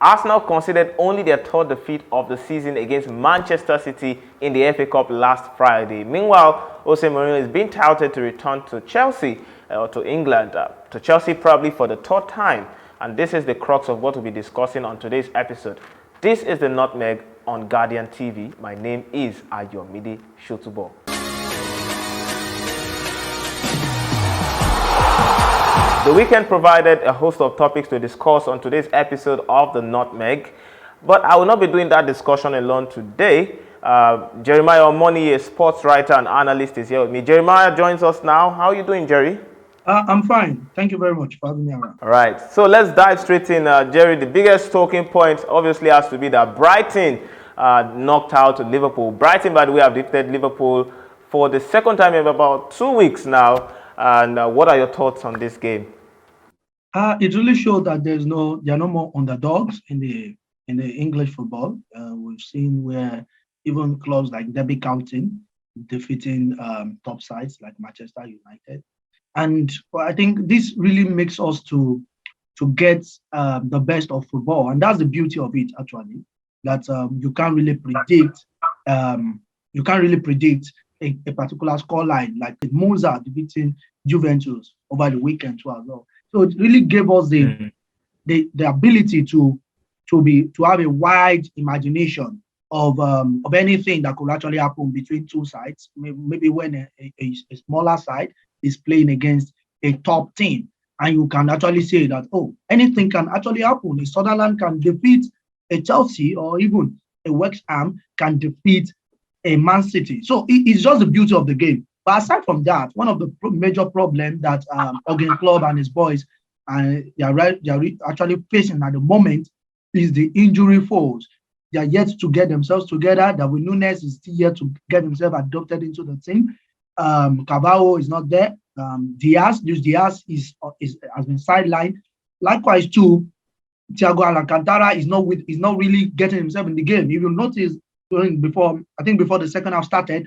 Arsenal conceded only their third defeat of the season against Manchester City in the FA Cup last Friday. Meanwhile, José Mourinho is being touted to return to Chelsea or to England, to Chelsea probably for the third time. And this is the crux of what we'll be discussing on today's episode. This is the Nutmeg on Guardian TV. My name is Ayomide Sotubo. The weekend provided a host of topics to discuss on today's episode of the Nutmeg, but I will not be doing that discussion alone today. Jeremiah Omoniyi, a sports writer and analyst, is here with me. Jeremiah joins us now. How are you doing, Jerry? I'm fine. Thank you very much for having me around. All right, so let's dive straight in. Jerry, the biggest talking point obviously has to be that Brighton knocked out Liverpool. Brighton, by the way, have defeated Liverpool for the second time in about 2 weeks now. And what are your thoughts on this game? It really showed that there are no more underdogs in the English football. We've seen where even clubs like Derby County defeating top sides like Manchester United, and I think this really makes us to get the best of football, and that's the beauty of it actually. That you can't really predict. A particular scoreline like Monza defeating Juventus over the weekend too as well. So it really gave us the ability to have a wide imagination of anything that could actually happen between two sides. Maybe when a smaller side is playing against a top team, and you can actually say that anything can actually happen. A Sunderland can defeat a Chelsea, or even a West Ham can defeat a Man City. So it's just the beauty of the game. But aside from that, one of the major problems that Jurgen Klopp and his boys they are actually facing at the moment is the injury foes. They are yet to get themselves together. Darwin Núñez is still yet to get himself adopted into the team. Carvalho is not there. Luis Diaz has been sidelined. Likewise, too, Thiago Alcantara is not really getting himself in the game. You will notice before the second half started,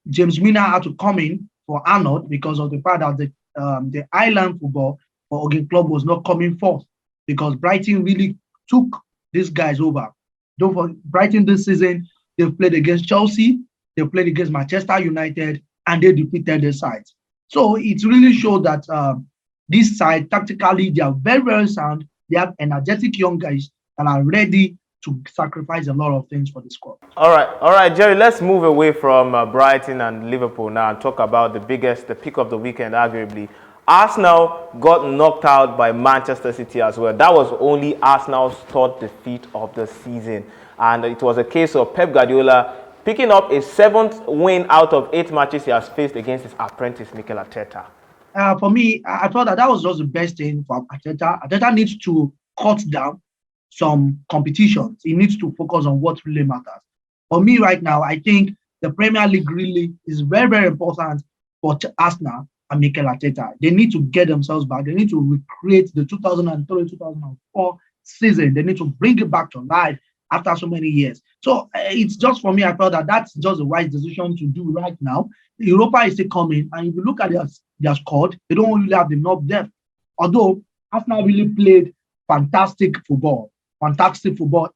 James Milner had to come in for Arnold because of the fact that the island football for Jurgen Klopp was not coming forth, because Brighton really took these guys over. Don't forget, Brighton this season, they've played against Chelsea, they played against Manchester United, and they defeated their sides. So it really showed that this side, tactically, they are very, very sound. They have energetic young guys that are ready to sacrifice a lot of things for the squad. All right, Jerry, let's move away from Brighton and Liverpool now and talk about the pick of the weekend, arguably. Arsenal got knocked out by Manchester City as well. That was only Arsenal's third defeat of the season. And it was a case of Pep Guardiola picking up a 7th win out of 8 matches he has faced against his apprentice, Mikel Arteta. For me, I thought that was just the best thing for Arteta. Arteta needs to cut down some competitions. He needs to focus on what really matters. For me right now, I think the Premier League really is very, very important for Arsenal and Mikel Arteta. They need to get themselves back. They need to recreate the 2003-2004 season. They need to bring it back to life after so many years. So it's just, for me, I felt that that's just a wise decision to do right now. Europa is still coming, and if you look at their squad, they don't really have enough depth. Although Arsenal really played fantastic football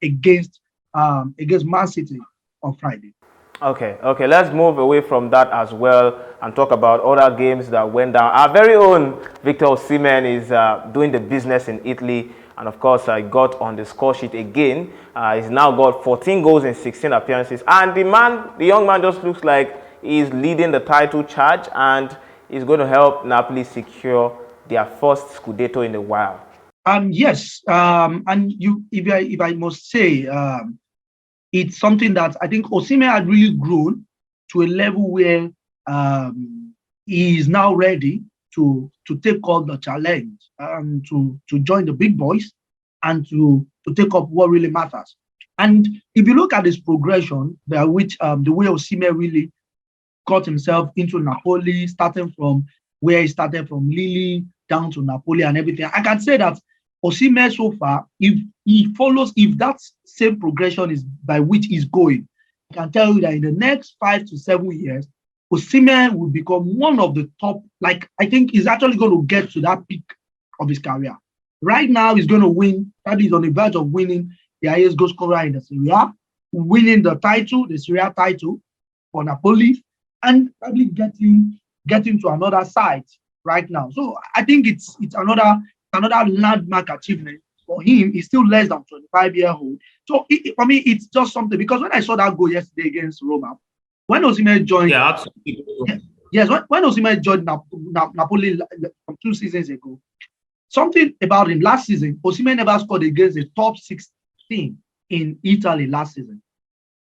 against Man City on Friday. Okay, let's move away from that as well and talk about other games that went down. Our very own Victor Osimhen is doing the business in Italy, and of course, I got on the score sheet again. He's now got 14 goals in 16 appearances, and the young man just looks like he's leading the title charge, and he's going to help Napoli secure their first Scudetto in a while. Yes, and if I must say, it's something that I think Osimhen had really grown to a level where he is now ready to take up the challenge, to join the big boys, and to take up what really matters. And if you look at his progression, the way Osimhen really got himself into Napoli, starting from where he started from Lille down to Napoli and everything, I can say that Osimhen so far, if that same progression is by which he's going, I can tell you that in the next 5 to 7 years, Osimhen will become one of the top. Like, I think he's actually going to get to that peak of his career. Right now, he's going to win. Probably he's on the verge of winning the highest goal scorer in the Serie A, winning the title, the Serie A title for Napoli, and probably getting to another side right now. So I think it's another landmark achievement for him. He's still less than 25-year-old. So for me, it's just something, because when I saw that goal yesterday against Roma, when Osimhen joined, Yeah, absolutely. yes, when Osimhen joined Napoli from 2 seasons ago, something about him last season, Osimhen never scored against the top 16 in Italy last season.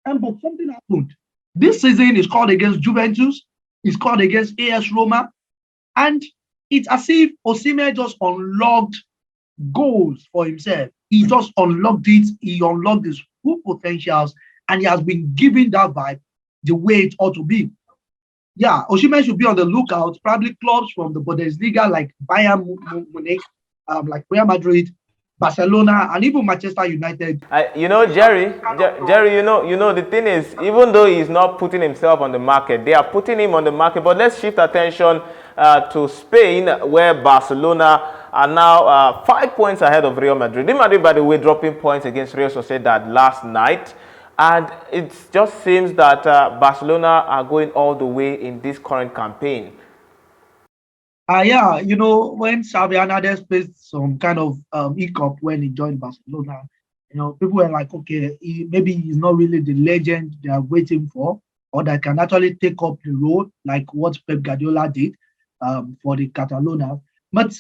But something happened. This season he scored against Juventus, he scored against AS Roma, and it's as if Osimhen just unlocked goals for himself. He just unlocked it, he unlocked his full potentials, and he has been giving that vibe the way it ought to be. Yeah, Osimhen should be on the lookout. Probably clubs from the Bundesliga like Bayern Munich, like Real Madrid, Barcelona, and even Manchester United. Jerry, the thing is, even though he's not putting himself on the market, they are putting him on the market. But let's shift attention to Spain, where Barcelona are now 5 points ahead of Real Madrid. Real Madrid, by the way, dropping points against Real Sociedad last night. And it just seems that Barcelona are going all the way in this current campaign. Yeah, when Xavi Hernandez faced some kind of hiccup when he joined Barcelona, people were like, okay, maybe he's not really the legend they are waiting for, or that can actually take up the role like what Pep Guardiola did for the Catalonia. But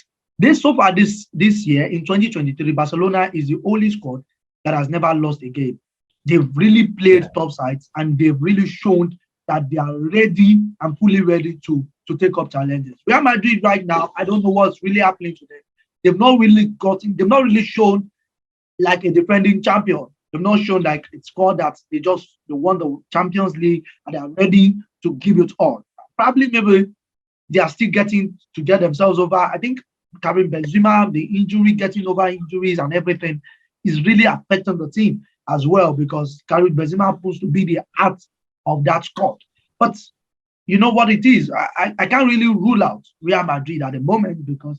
so far this year in 2023, Barcelona is the only squad that has never lost a game. They've really played top sides, and they've really shown that they are ready and fully ready to take up challenges. Real Madrid right now, I don't know what's really happening to them. They've not really shown like a defending champion. They've not shown like it's squad that they won the Champions League and they are ready to give it all. Probably maybe they are still getting to get themselves over. I think Karim Benzema, the injury, getting over injuries and everything is really affecting the team as well, because Karim Benzema is supposed to be the heart of that squad. But you know what it is? I can't really rule out Real Madrid at the moment, because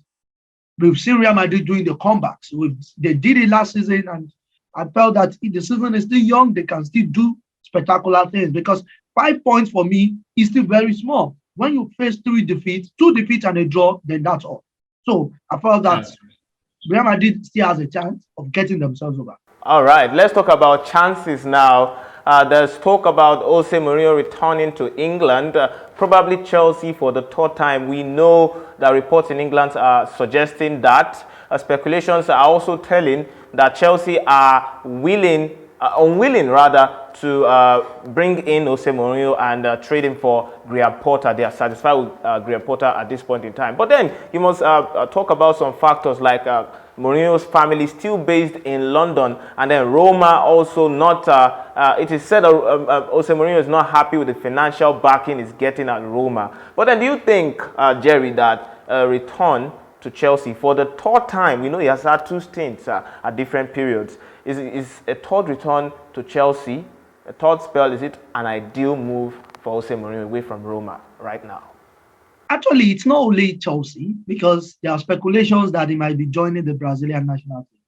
we've seen Real Madrid doing the comebacks. They did it last season, and I felt that if the season is still young, they can still do spectacular things, because 5 points for me is still very small. When you face 2 defeats and a draw, then that's all. So I felt that Real Madrid still has a chance of getting themselves over. All right, let's talk about chances now. There's talk about José Mourinho returning to England, probably Chelsea for the 3rd time. We know that reports in England are suggesting that. Speculations are also telling that Chelsea are unwilling to bring in José Mourinho and trade him for Graham Potter. They are satisfied with Graham Potter at this point in time. But then you must talk about some factors like Mourinho's family still based in London, and then Roma also not. It is said José Mourinho is not happy with the financial backing he's getting at Roma. But then, do you think, Jerry, that return to Chelsea for the 3rd time? We know he has had 2 stints at different periods. Is a 3rd return to Chelsea, a 3rd spell? Is it an ideal move for José Mourinho away from Roma right now? Actually, it's not only Chelsea, because there are speculations that he might be joining the Brazilian national team.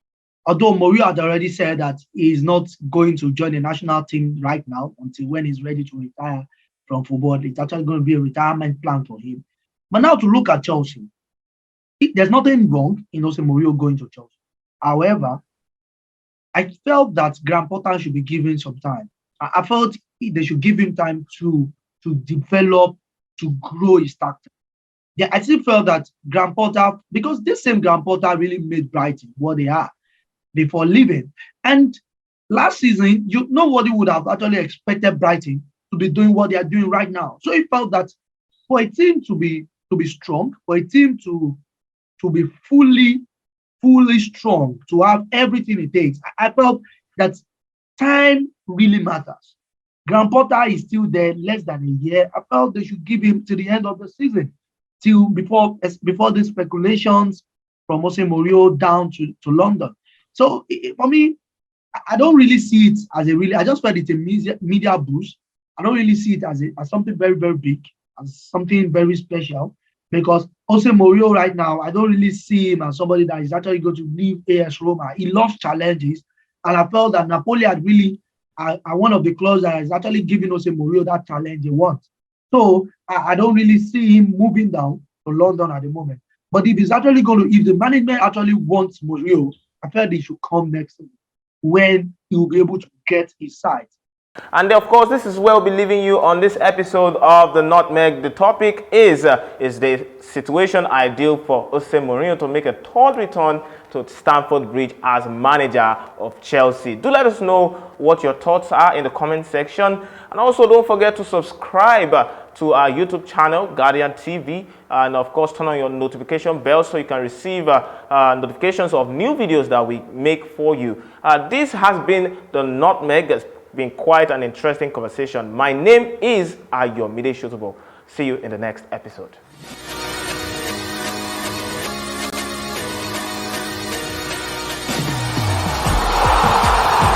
Although Mourinho had already said that he is not going to join the national team right now until when he's ready to retire from football. It's actually going to be a retirement plan for him. But now to look at Chelsea, there's nothing wrong in José Mourinho going to Chelsea. However, I felt that Graham Potter should be given some time. I felt they should give him time to develop, to grow his tactics. Yeah, I still felt that Graham Potter, because this same Graham Potter really made Brighton what they are before leaving. And last season, nobody would have actually expected Brighton to be doing what they are doing right now. So it felt that for a team to be strong, for a team to be fully strong, to have everything it takes, I felt that time really matters. Graham Potter is still there, less than a year. I felt they should give him to the end of the season, till before the speculations from José Mourinho down to London. So for me, I don't really see it as I just felt it's a media boost. I don't really see it as something very, very big, as something very special, because José Mourinho right now, I don't really see him as somebody that is actually going to leave AS Roma. He loves challenges, and I felt that Napoli had really are one of the clubs that is actually giving José Mourinho that challenge he wants. So I don't really see him moving down to London at the moment. But if he's actually going to, if the management actually wants Mourinho, I felt he should come next season when he will be able to get his side. And of course, this is where we'll be leaving you on this episode of the Nutmeg. The topic is the situation ideal for José Mourinho to make a third return to Stamford Bridge as manager of Chelsea? Do let us know what your thoughts are in the comment section. And also don't forget to subscribe to our YouTube channel, Guardian TV, and of course turn on your notification bell so you can receive notifications of new videos that we make for you. This has been the Nutmeg. It's been quite an interesting conversation. My name is Ayomide Sotubo. See you in the next episode.